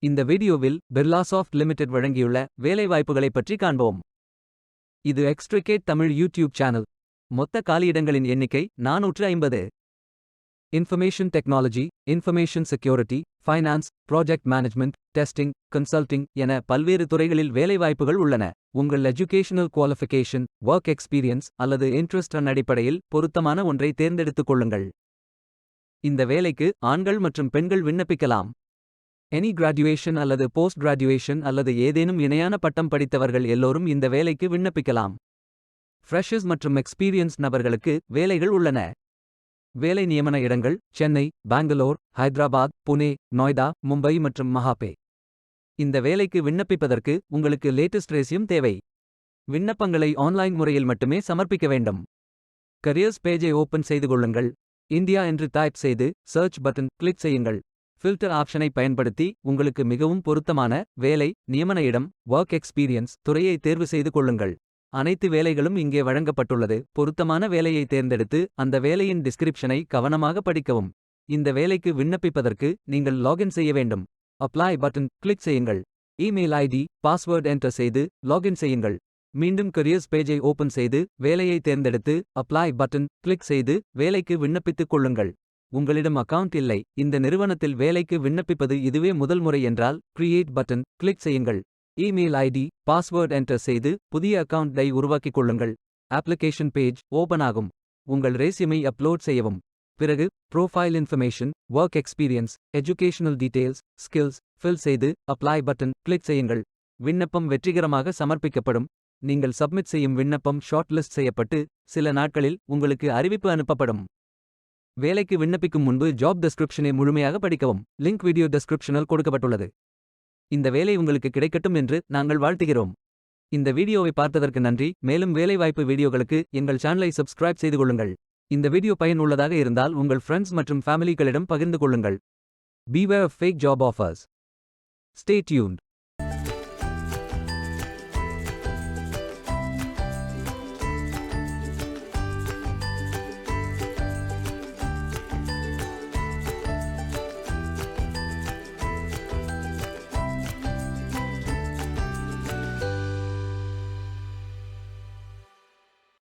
இந்த வீடியோவில் பிர்லாசாஃப்ட் லிமிடெட் வழங்கியுள்ள வேலைவாய்ப்புகளைப் பற்றி காண்போம். இது எக்ஸ்ட்ரிகேட் தமிழ் யூடியூப் சேனல். மொத்த காலியிடங்களின் எண்ணிக்கை 450. Information technology, information security, finance, project management, testing, consulting என பல்வேறு துறைகளில் வேலைவாய்ப்புகள் உள்ளன. உங்கள் எஜுகேஷனல் குவாலிஃபிகேஷன், ஒர்க் எக்ஸ்பீரியன்ஸ் அல்லது இன்ட்ரெஸ்ட் அடிப்படையில் பொருத்தமான ஒன்றை தேர்ந்தெடுத்துக் கொள்ளுங்கள். இந்த வேலைக்கு ஆண்கள் மற்றும் பெண்கள் விண்ணப்பிக்கலாம். எனி கிராஜுவேஷன் அல்லது போஸ்ட் கிராஜுவேஷன் அல்லது ஏதேனும் இணையான பட்டம் படித்தவர்கள் எல்லோரும் இந்த வேலைக்கு விண்ணப்பிக்கலாம். ஃப்ரெஷர்ஸ் மற்றும் எக்ஸ்பீரியன்ஸ் நபர்களுக்கு வேலைகள் உள்ளன. வேலை நியமன இடங்கள் சென்னை, பெங்களூர், ஹைதராபாத், புனே, நொய்டா, மும்பை மற்றும் மகாபே. இந்த வேலைக்கு விண்ணப்பிப்பதற்கு உங்களுக்கு லேட்டஸ்ட் ரெஸ்யூம் தேவை. விண்ணப்பங்களை ஆன்லைன் முறையில் மட்டுமே சமர்ப்பிக்க வேண்டும். கரியர்ஸ் பேஜை ஓபன் செய்து கொள்ளுங்கள். இந்தியா என்று டைப் செய்து சர்ச் பட்டன் கிளிக் செய்யுங்கள். ஃபில்டர் ஆப்ஷனை பயன்படுத்தி உங்களுக்கு மிகவும் பொருத்தமான வேலை, நியமன இடம், ஒர்க் எக்ஸ்பீரியன்ஸ் துறையை தேர்வு செய்து கொள்ளுங்கள். அனைத்து வேலைகளும் இங்கே வழங்கப்பட்டுள்ளது. பொருத்தமான வேலையை தேர்ந்தெடுத்து அந்த வேலையின் டிஸ்கிரிப்ஷனை கவனமாக படிக்கவும். இந்த வேலைக்கு விண்ணப்பிப்பதற்கு நீங்கள் லாகின் செய்ய வேண்டும். அப்ளை பட்டன் கிளிக் செய்யுங்கள். இமெயில் ஐடி, பாஸ்வேர்ட் என்டர் செய்து லாகின் செய்யுங்கள். மீண்டும் கரியர்ஸ் பேஜை ஓபன் செய்து வேலையை தேர்ந்தெடுத்து அப்ளை பட்டன் கிளிக் செய்து வேலைக்கு விண்ணப்பித்துக் கொள்ளுங்கள். உங்களிடம் அக்கவுண்ட் இல்லை, இந்த நிறுவனத்தில் வேலைக்கு விண்ணப்பிப்பது இதுவே முதல் முறை என்றால் கிரியேட் பட்டன் கிளிக் செய்யுங்கள். இமெயில் ஐடி, பாஸ்வேர்ட் என்டர் செய்து புதிய அக்கவுண்டை உருவாக்கிக் கொள்ளுங்கள். அப்ளிகேஷன் பேஜ் ஓபன் ஆகும். உங்கள் ரெஸ்யூமை அப்லோட் செய்யவும். பிறகு profile information, work experience, educational details, skills fill செய்து அப்ளை பட்டன் கிளிக் செய்யுங்கள். விண்ணப்பம் வெற்றிகரமாக சமர்ப்பிக்கப்படும். நீங்கள் சப்மிட் செய்யும் விண்ணப்பம் ஷார்ட் லிஸ்ட் செய்யப்பட்டு சில நாட்களில் உங்களுக்கு அறிவிப்பு அனுப்பப்படும். வேலைக்கு விண்ணப்பிக்கும் முன்பு ஜாப் டெஸ்கிரிப்ஷனை முழுமையாக படிக்கவும். லிங்க் வீடியோ டெஸ்கிரிப்ஷனில் கொடுக்கப்பட்டுள்ளது. இந்த வேலை உங்களுக்கு கிடைக்கட்டும் என்று நாங்கள் வாழ்த்துகிறோம். இந்த வீடியோவை பார்த்ததற்கு நன்றி. மேலும் வேலைவாய்ப்பு வீடியோகளுக்கு எங்கள் சேனலை சப்ஸ்கிரைப் செய்து கொள்ளுங்கள். இந்த வீடியோ பயனுள்ளதாக இருந்தால் உங்கள் ஃப்ரெண்ட்ஸ் மற்றும் ஃபேமிலிகளிடம் பகிர்ந்து கொள்ளுங்கள். Beware of fake job offers. Stay tuned.